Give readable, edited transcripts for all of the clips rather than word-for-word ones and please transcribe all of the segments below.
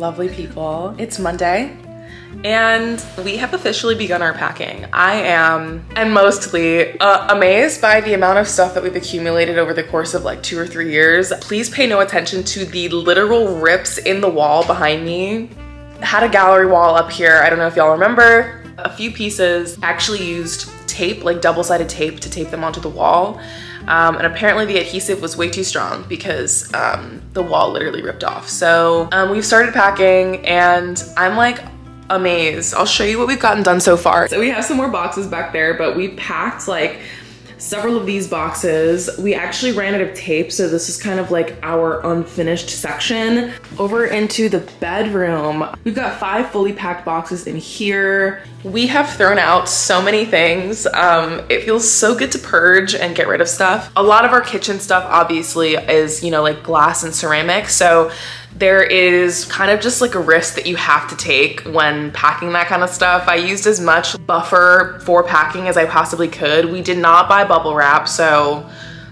lovely people. It's Monday and we have officially begun our packing. I am, and mostly, amazed by the amount of stuff that we've accumulated over the course of like 2 or 3 years. Please pay no attention to the literal rips in the wall behind me. Had a gallery wall up here. I don't know if y'all remember. A few pieces actually used tape, like double-sided tape, to tape them onto the wall. And apparently the adhesive was way too strong because the wall literally ripped off. So we've started packing and I'm like amazed. I'll show you what we've gotten done so far. So we have some more boxes back there, but we packed like several of these boxes. We actually ran out of tape, so this is kind of like our unfinished section. Over into the bedroom, we've got 5 fully packed boxes in here. We have thrown out so many things. It feels so good to purge and get rid of stuff. A lot of our kitchen stuff obviously is, you know, like glass and ceramic, so there is kind of just like a risk that you have to take when packing that kind of stuff. I used as much buffer for packing as I possibly could. We did not buy bubble wrap, so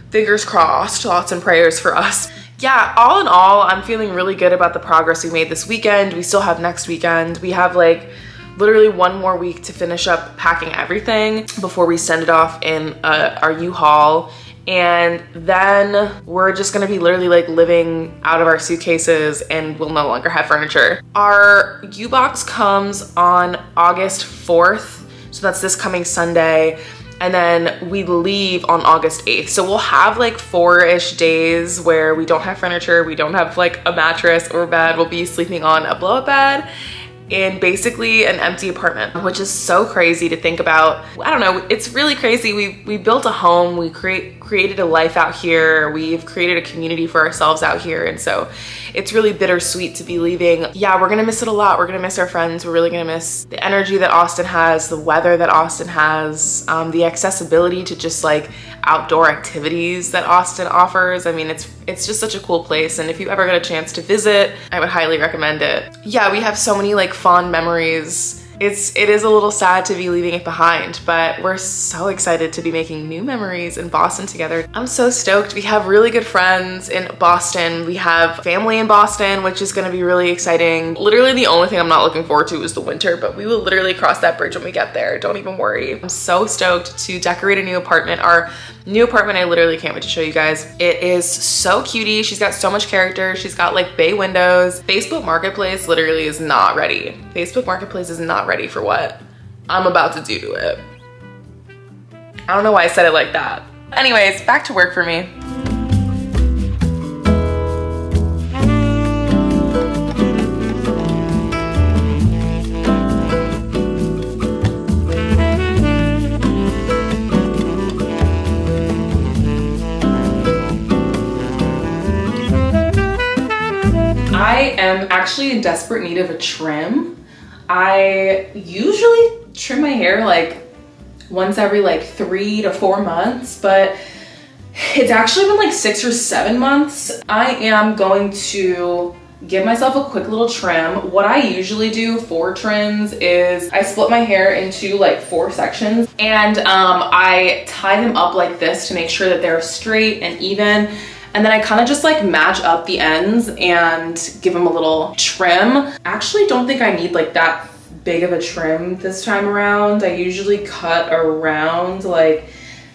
fingers crossed, thoughts and prayers for us. Yeah, all in all, I'm feeling really good about the progress we made this weekend. We still have next weekend. We have like literally 1 more week to finish up packing everything before we send it off in our U-Haul. And then we're just gonna be literally like living out of our suitcases and we'll no longer have furniture. Our U-Box comes on August 4th, so that's this coming Sunday. And then we leave on August 8th. So we'll have like 4-ish days where we don't have furniture, we don't have like a mattress or bed. We'll be sleeping on a blow-up bed in basically an empty apartment, which is so crazy to think about. I don't know, it's really crazy. We built a home, we created a life out here, we've created a community for ourselves out here, and so it's really bittersweet to be leaving. Yeah, we're gonna miss it a lot. We're gonna miss our friends. We're really gonna miss the energy that Austin has, the weather that Austin has, the accessibility to just like outdoor activities that Austin offers. I mean, it's just such a cool place, and if you ever get a chance to visit, I would highly recommend it. Yeah, we have so many like fond memories. It is a little sad to be leaving it behind, but we're so excited to be making new memories in Boston together. I'm so stoked. We have really good friends in Boston. We have family in Boston, which is gonna be really exciting. Literally the only thing I'm not looking forward to is the winter, but we will literally cross that bridge when we get there. Don't even worry. I'm so stoked to decorate a new apartment. Our new apartment, I literally can't wait to show you guys. It is so cutie. She's got so much character. She's got like bay windows. Facebook Marketplace literally is not ready. Facebook Marketplace is not ready for what I'm about to do to it. I don't know why I said it like that. Anyways, back to work for me. I am actually in desperate need of a trim. I usually trim my hair like once every like 3 to 4 months, but it's actually been like 6 or 7 months. I am going to give myself a quick little trim. What I usually do for trims is I split my hair into like 4 sections and I tie them up like this to make sure that they're straight and even. And then I kind of just like match up the ends and give them a little trim. Actually don't think I need like that big of a trim this time around. I usually cut around like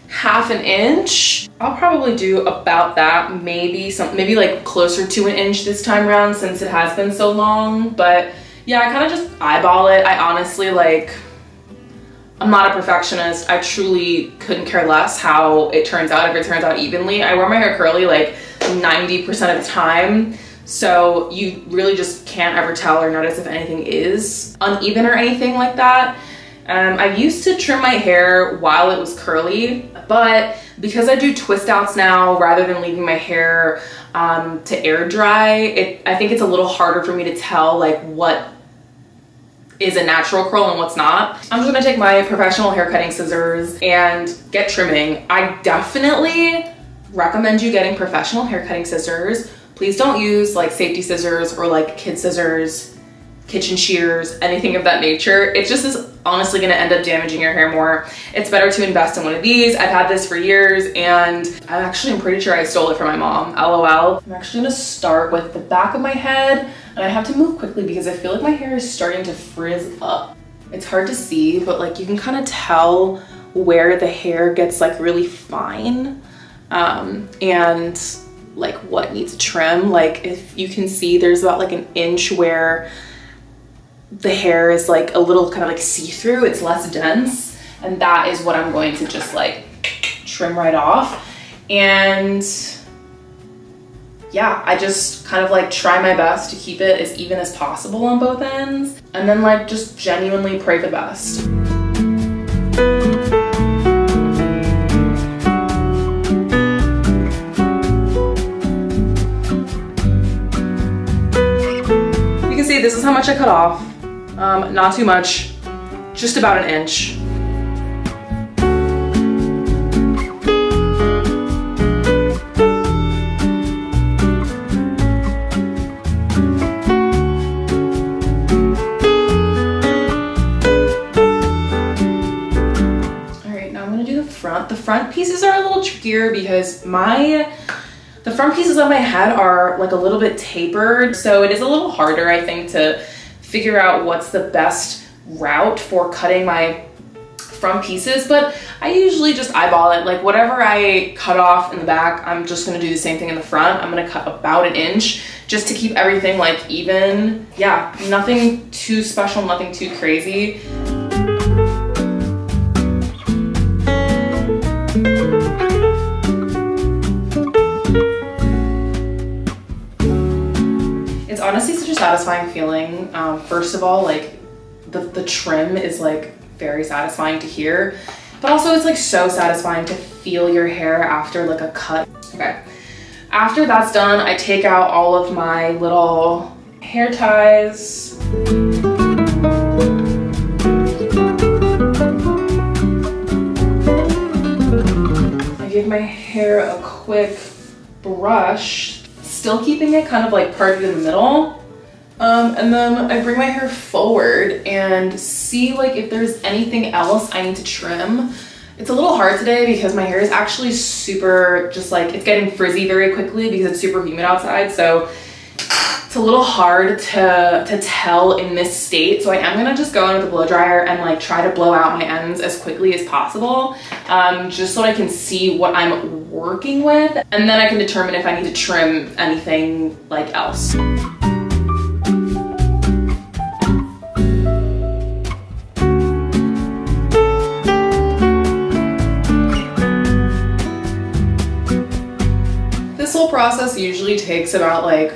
½ inch. I'll probably do about that, maybe like closer to 1 inch this time around since it has been so long. But yeah, I kind of just eyeball it. I honestly like, I'm not a perfectionist. I truly couldn't care less how it turns out, if it turns out evenly. I wear my hair curly like 90% of the time, so you really just can't ever tell or notice if anything is uneven or anything like that. I used to trim my hair while it was curly, but because I do twist outs now rather than leaving my hair to air dry, I think it's a little harder for me to tell like what is a natural curl and what's not. I'm just gonna take my professional hair cutting scissors and get trimming. I definitely recommend you getting professional hair cutting scissors. Please don't use like safety scissors or like kid scissors. kitchen shears, anything of that nature. It just is honestly gonna end up damaging your hair more. It's better to invest in one of these. I've had this for years and I'm pretty sure I stole it from my mom, LOL. I'm actually gonna start with the back of my head, and I have to move quickly because I feel like my hair is starting to frizz up. It's hard to see, but like you can kind of tell where the hair gets like really fine and like what needs trim. Like if you can see, there's about like an inch where the hair is like a little kind of like see-through, it's less dense, and that is what I'm going to just like trim right off. And yeah, I just kind of like try my best to keep it as even as possible on both ends, and then like just genuinely pray for the best. You can see this is how much I cut off. Not too much, just about an inch. The front pieces are a little trickier because the front pieces of my head are like a little bit tapered, so it is a little harder, I think, to figure out what's the best route for cutting my front pieces. But I usually just eyeball it. Like whatever I cut off in the back, I'm just gonna do the same thing in the front. I'm gonna cut about an inch just to keep everything like even. Yeah, nothing too special, nothing too crazy. It's honestly such a satisfying feeling. First of all, like the trim is like very satisfying to hear, but also it's like so satisfying to feel your hair after like a cut. Okay, after that's done, I take out all of my little hair ties. I give my hair a quick brush, still keeping it kind of like parted in the middle. And then I bring my hair forward and see like if there's anything else I need to trim. It's a little hard today because my hair is actually super, just like, it's getting frizzy very quickly because it's super humid outside. So it's a little hard to tell in this state. So I am gonna just go in with a blow dryer and like try to blow out my ends as quickly as possible, just so I can see what I'm working with. And then I can determine if I need to trim anything like else. This whole process usually takes about like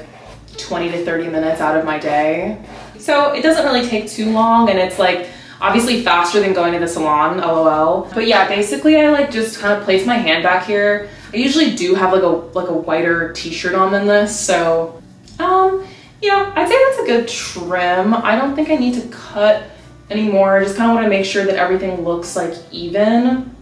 20 to 30 minutes out of my day. So it doesn't really take too long, and it's like obviously faster than going to the salon, LOL. But yeah, basically I like just kind of place my hand back here. I usually do have like a whiter t-shirt on than this, so yeah, I'd say that's a good trim. I don't think I need to cut anymore. I just kind of want to make sure that everything looks like even.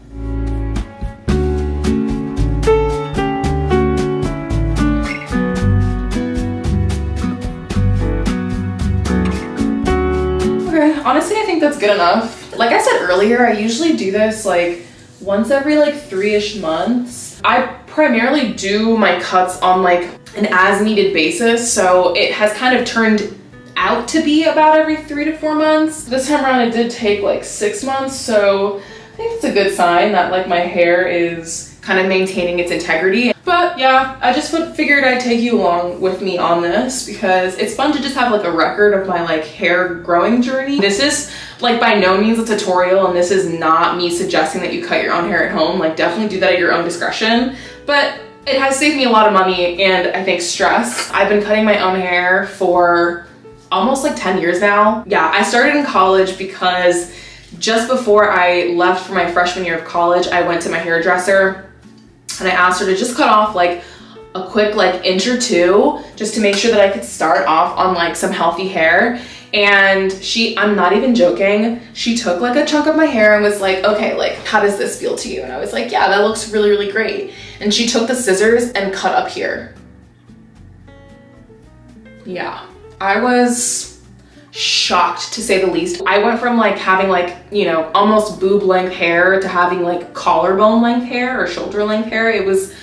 Honestly, I think that's good enough. Like I said earlier, I usually do this like once every like 3-ish months. I primarily do my cuts on like an as needed basis, so it has kind of turned out to be about every 3 to 4 months. This time around it did take like 6 months, so I think it's a good sign that like my hair is kind of maintaining its integrity. But yeah, I just figured I'd take you along with me on this because it's fun to just have like a record of my like hair growing journey. This is like by no means a tutorial, and this is not me suggesting that you cut your own hair at home. Like definitely do that at your own discretion. But it has saved me a lot of money and I think stress. I've been cutting my own hair for almost like 10 years now. Yeah, I started in college because just before I left for my freshman year of college, I went to my hairdresser and I asked her to just cut off like a quick like inch or two just to make sure that I could start off on like some healthy hair. And I'm not even joking, she took like a chunk of my hair and was like, okay, like how does this feel to you? And I was like, yeah, that looks really, really great. And she took the scissors and cut up here. Yeah, I was shocked to say the least. I went from like having like, you know, almost boob length hair to having like collarbone length hair or shoulder length hair. It was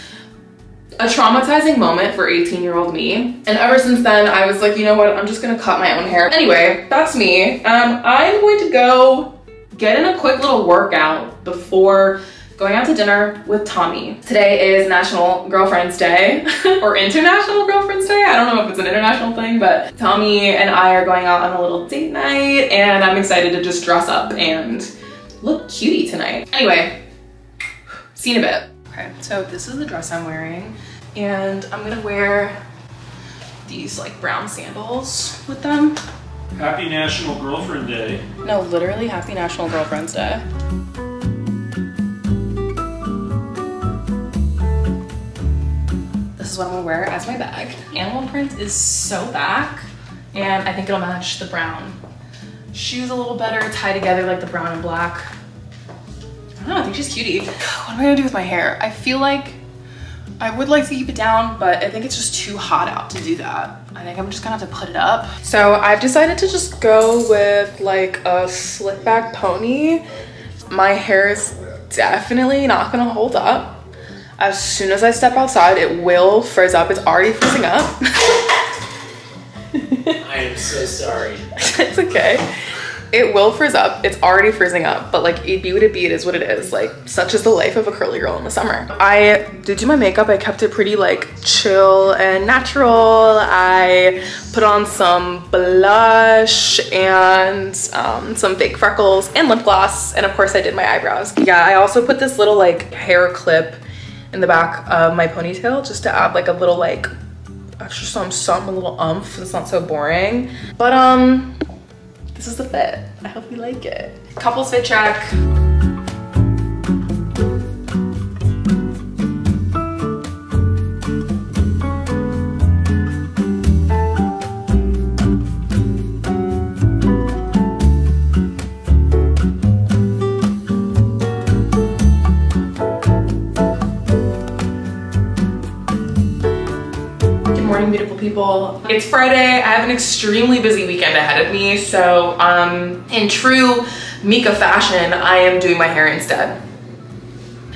a traumatizing moment for 18-year-old me. And ever since then, I was like, you know what? I'm just gonna cut my own hair. Anyway, that's me. I'm going to go get in a quick little workout before going out to dinner with Tommy. Today is National Girlfriend's Day or International Girlfriend's Day. I don't know if it's an international thing, but Tommy and I are going out on a little date night and I'm excited to just dress up and look cutie tonight. Anyway, see you in a bit. Okay, so this is the dress I'm wearing and I'm gonna wear these like brown sandals with them. Happy National Girlfriend Day. No, literally happy National Girlfriend's Day. This is what I'm gonna wear as my bag. Animal print is so back and I think it'll match the brown shoes a little better, tie together like the brown and black. I don't know, I think she's cutie. What am I gonna do with my hair? I feel like I would like to keep it down, but I think it's just too hot out to do that. I think I'm just gonna have to put it up. So I've decided to just go with like a slick back pony. My hair is definitely not gonna hold up. As soon as I step outside, it will frizz up. It's already frizzing up. I am so sorry. It's okay. It will frizz up. It's already frizzing up, but like it be what it be, it is what it is. Like such is the life of a curly girl in the summer. I did do my makeup. I kept it pretty like chill and natural. I put on some blush and some fake freckles and lip gloss. And of course I did my eyebrows. Yeah, I also put this little like hair clip in the back of my ponytail just to add like a little like extra a little oomph. It's not so boring. But this is the fit. I hope you like it. Couples fit check. Beautiful people. It's Friday. I have an extremely busy weekend ahead of me. So in true Micha fashion, I am doing my hair instead.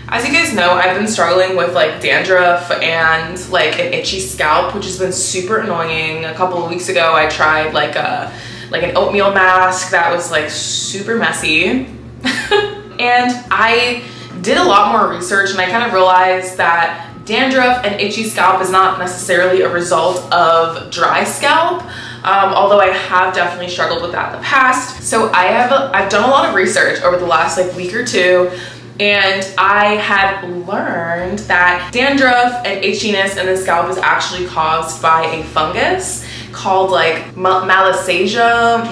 As you guys know, I've been struggling with like dandruff and like an itchy scalp, which has been super annoying. A couple of weeks ago, I tried like an oatmeal mask that was like super messy. And I did a lot more research and I kind of realized that dandruff and itchy scalp is not necessarily a result of dry scalp, although I have definitely struggled with that in the past. So I've done a lot of research over the last like week or two, and I have learned that dandruff and itchiness in the scalp is actually caused by a fungus called like malassezia,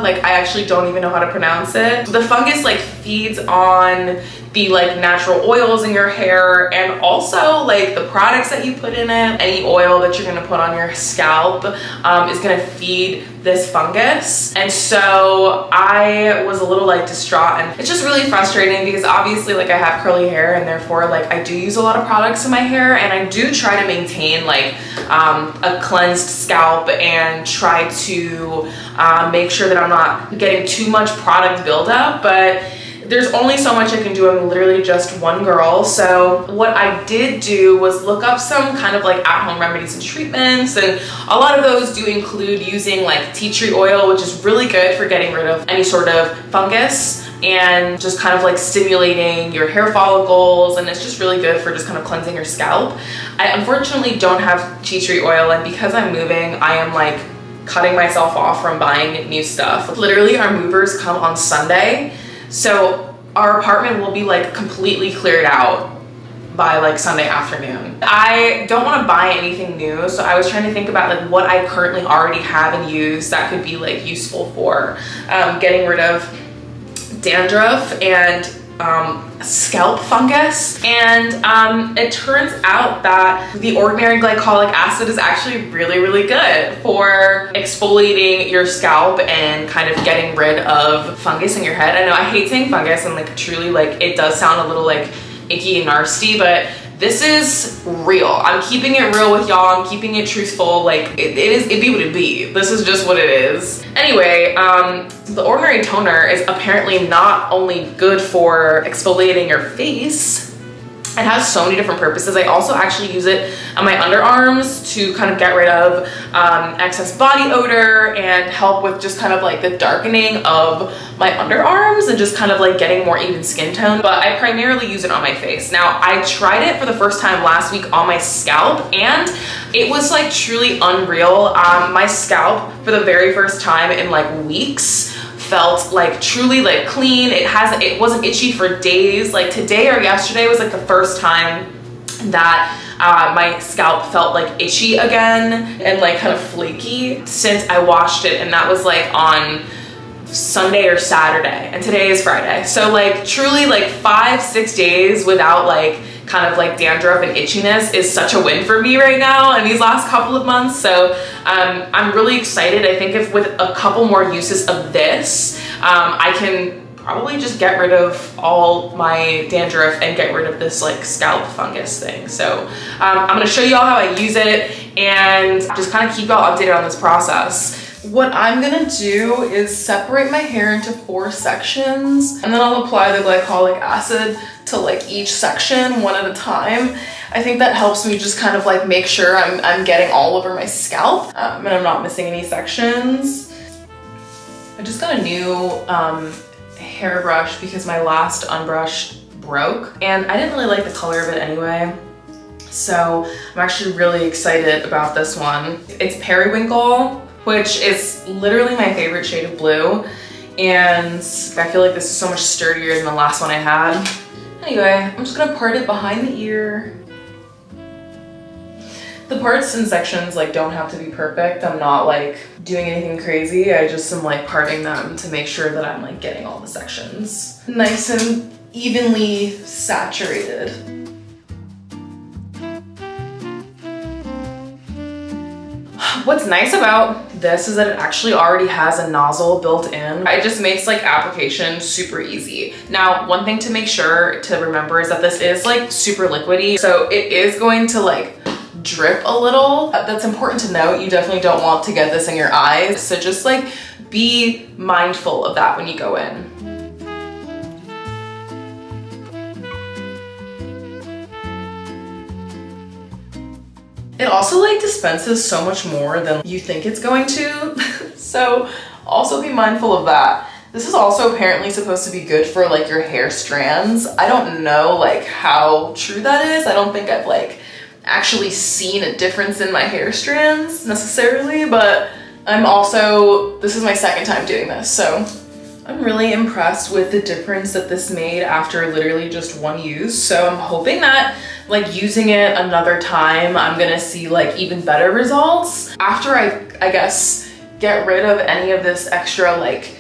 like I actually don't even know how to pronounce it. The fungus like feeds on the like natural oils in your hair and also like the products that you put in it. Any oil that you're gonna put on your scalp is gonna feed this fungus. And so I was a little like distraught, and it's just really frustrating because obviously like I have curly hair and therefore like I do use a lot of products in my hair, and I do try to maintain like a cleansed scalp and try to make sure that I'm not getting too much product buildup, but there's only so much I can do. I'm literally just one girl. So what I did do was look up some kind of like at-home remedies and treatments, and a lot of those do include using like tea tree oil, which is really good for getting rid of any sort of fungus and just kind of like stimulating your hair follicles, and it's just really good for just kind of cleansing your scalp. I unfortunately don't have tea tree oil, and because I'm moving, I am like cutting myself off from buying new stuff. Literally our movers come on Sunday, so our apartment will be like completely cleared out by like Sunday afternoon. I don't want to buy anything new, so I was trying to think about like what I currently already have and use that could be like useful for getting rid of dandruff and scalp fungus. And it turns out that the ordinary glycolic acid is actually really good for exfoliating your scalp and kind of getting rid of fungus in your head. I know I hate saying fungus, and like truly like it does sound a little like icky and nasty, but this is real. I'm keeping it real with y'all. I'm keeping it truthful. Like it be what it be. This is just what it is. Anyway, the Ordinary Toner is apparently not only good for exfoliating your face, it has so many different purposes. I also actually use it on my underarms to kind of get rid of excess body odor and help with just kind of like the darkening of my underarms and just kind of like getting more even skin tone. But I primarily use it on my face. Now, I tried it for the first time last week on my scalp and it was like truly unreal. My scalp for the very first time in like weeks felt like truly like clean. It wasn't itchy for days. Like today or yesterday was like the first time that my scalp felt like itchy again and like kind of flaky since I washed it, and that was like on Sunday or Saturday, and today is Friday. So like truly like 5-6 days without like kind of like dandruff and itchiness is such a win for me right now in these last couple of months. So I'm really excited. I think if with a couple more uses of this, I can probably just get rid of all my dandruff and get rid of this like scalp fungus thing. So I'm gonna show y'all how I use it and just kind of keep y'all updated on this process. What I'm gonna do is separate my hair into 4 sections, and then I'll apply the glycolic acid to like each section one at a time. I think that helps me just kind of like make sure I'm getting all over my scalp and I'm not missing any sections. I just got a new hairbrush because my last unbrush broke and I didn't really like the color of it anyway. So I'm actually really excited about this one. It's Periwinkle, which is literally my favorite shade of blue. And I feel like this is so much sturdier than the last one I had. Anyway, I'm just gonna part it behind the ear. The parts and sections like don't have to be perfect. I'm not like doing anything crazy. I just am like parting them to make sure that I'm like getting all the sections nice and evenly saturated. What's nice about this is that it actually already has a nozzle built in. It just makes like application super easy. Now, one thing to make sure to remember is that this is like super liquidy, so it is going to like drip a little. That's important to note. You definitely don't want to get this in your eyes, so just like be mindful of that when you go in. It also like dispenses so much more than you think it's going to. So also be mindful of that. This is also apparently supposed to be good for like your hair strands. I don't know like how true that is. I don't think I've like actually seen a difference in my hair strands necessarily, but this is my second time doing this. So I'm really impressed with the difference that this made after literally just one use. So I'm hoping that like using it another time, I'm gonna see like even better results. After I guess get rid of any of this extra like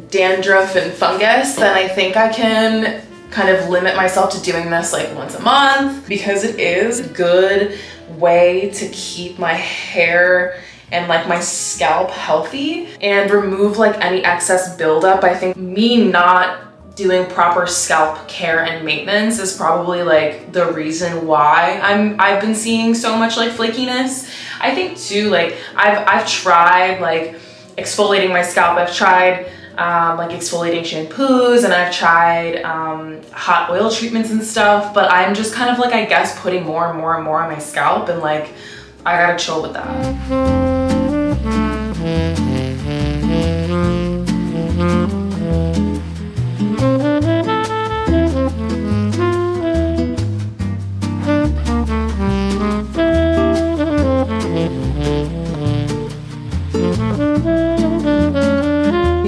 dandruff and fungus, then I think I can kind of limit myself to doing this like once a month, because it is a good way to keep my hair and like my scalp healthy and remove like any excess buildup. I think me not doing proper scalp care and maintenance is probably like the reason why I've been seeing so much like flakiness. I think too, like I've tried like exfoliating my scalp. I've tried like exfoliating shampoos, and I've tried hot oil treatments and stuff, but I'm just kind of like, I guess, putting more and more and more on my scalp, and like I gotta chill with that.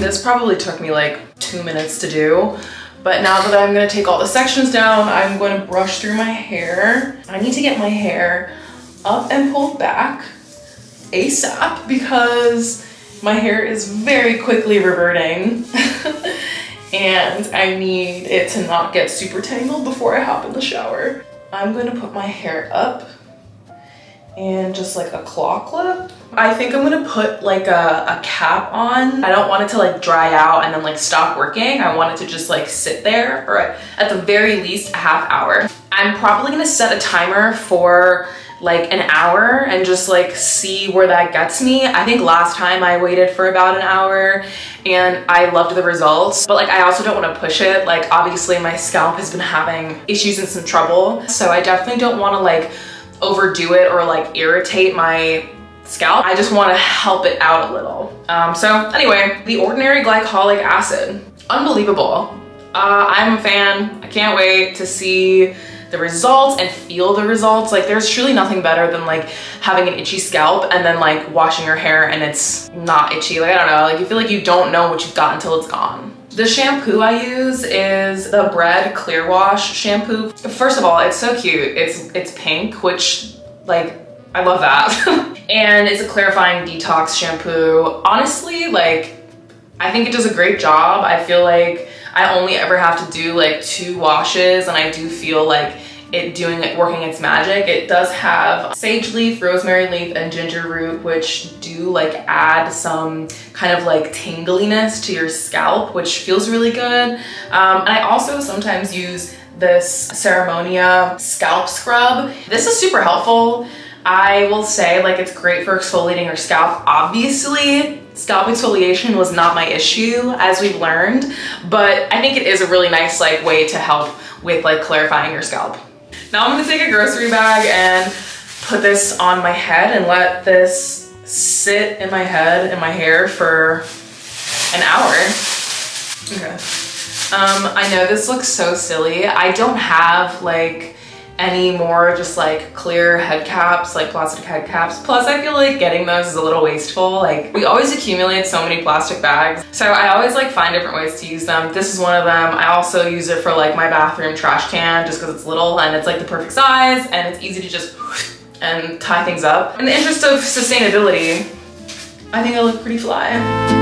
This probably took me like 2 minutes to do, but now that I'm gonna take all the sections down, I'm going to brush through my hair. I need to get my hair up and pulled back ASAP because my hair is very quickly reverting and I need it to not get super tangled before I hop in the shower. I'm going to put my hair up and just like a claw clip. I think I'm gonna put like a cap on. I don't want it to like dry out and then like stop working. I want it to just like sit there for at the very least a half hour. I'm probably gonna set a timer for like an hour and just like see where that gets me. I think last time I waited for about an hour and I loved the results, but like I also don't want to push it. Like obviously my scalp has been having issues and some trouble, so I definitely don't want to like overdo it or like irritate my scalp. I just want to help it out a little. So anyway, the ordinary glycolic acid, unbelievable. I'm a fan. I can't wait to see the results and feel the results. Like there's truly nothing better than like having an itchy scalp and then like washing your hair and it's not itchy. Like I don't know, like you feel like you don't know what you've got until it's gone. The shampoo I use is the Bread Clear Wash shampoo. First of all, it's so cute. It's pink, which like I love that. And it's a clarifying detox shampoo. Honestly, like I think it does a great job. I feel like I only ever have to do like 2 washes and I do feel like working its magic. It does have sage leaf, rosemary leaf, and ginger root, which do like add some kind of like tingliness to your scalp, which feels really good. And I also sometimes use this Ceremonia scalp scrub. This is super helpful. I will say like it's great for exfoliating your scalp. Obviously, scalp exfoliation was not my issue as we've learned, but I think it is a really nice like way to help with like clarifying your scalp. Now I'm gonna take a grocery bag and put this on my head and let this sit in my head and my hair for an hour. Okay. I know this looks so silly. I don't have like any more just like clear head caps, like plastic head caps. Plus I feel like getting those is a little wasteful. Like we always accumulate so many plastic bags. So I always like find different ways to use them. This is one of them. I also use it for like my bathroom trash can just because it's little and it's like the perfect size and it's easy to just and tie things up. In the interest of sustainability, I think I look pretty fly.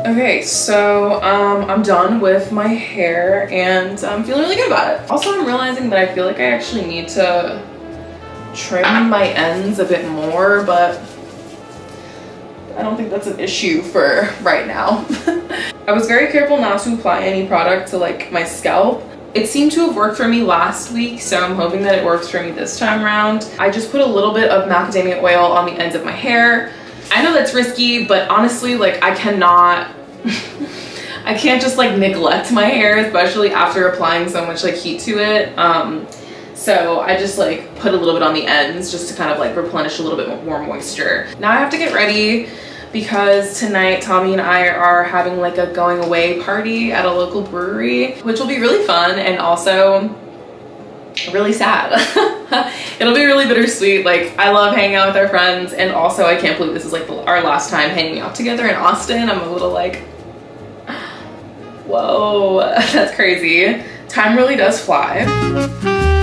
Okay, so I'm done with my hair and I'm feeling really good about it. Also, I'm realizing that I feel like I actually need to trim my ends a bit more, but I don't think that's an issue for right now. I was very careful not to apply any product to like my scalp. It seemed to have worked for me last week, so I'm hoping that it works for me this time around. I just put a little bit of macadamia oil on the ends of my hair. I know that's risky, but honestly, like I cannot, I can't just like neglect my hair, especially after applying so much like heat to it. So I just like put a little bit on the ends just to kind of like replenish a little bit more moisture. Now I have to get ready because tonight Tommy and I are having like a going away party at a local brewery, which will be really fun and also really sad. It'll be really bittersweet. Like I love hanging out with our friends and also I can't believe this is like our last time hanging out together in Austin. I'm a little like, whoa, that's crazy. Time really does fly.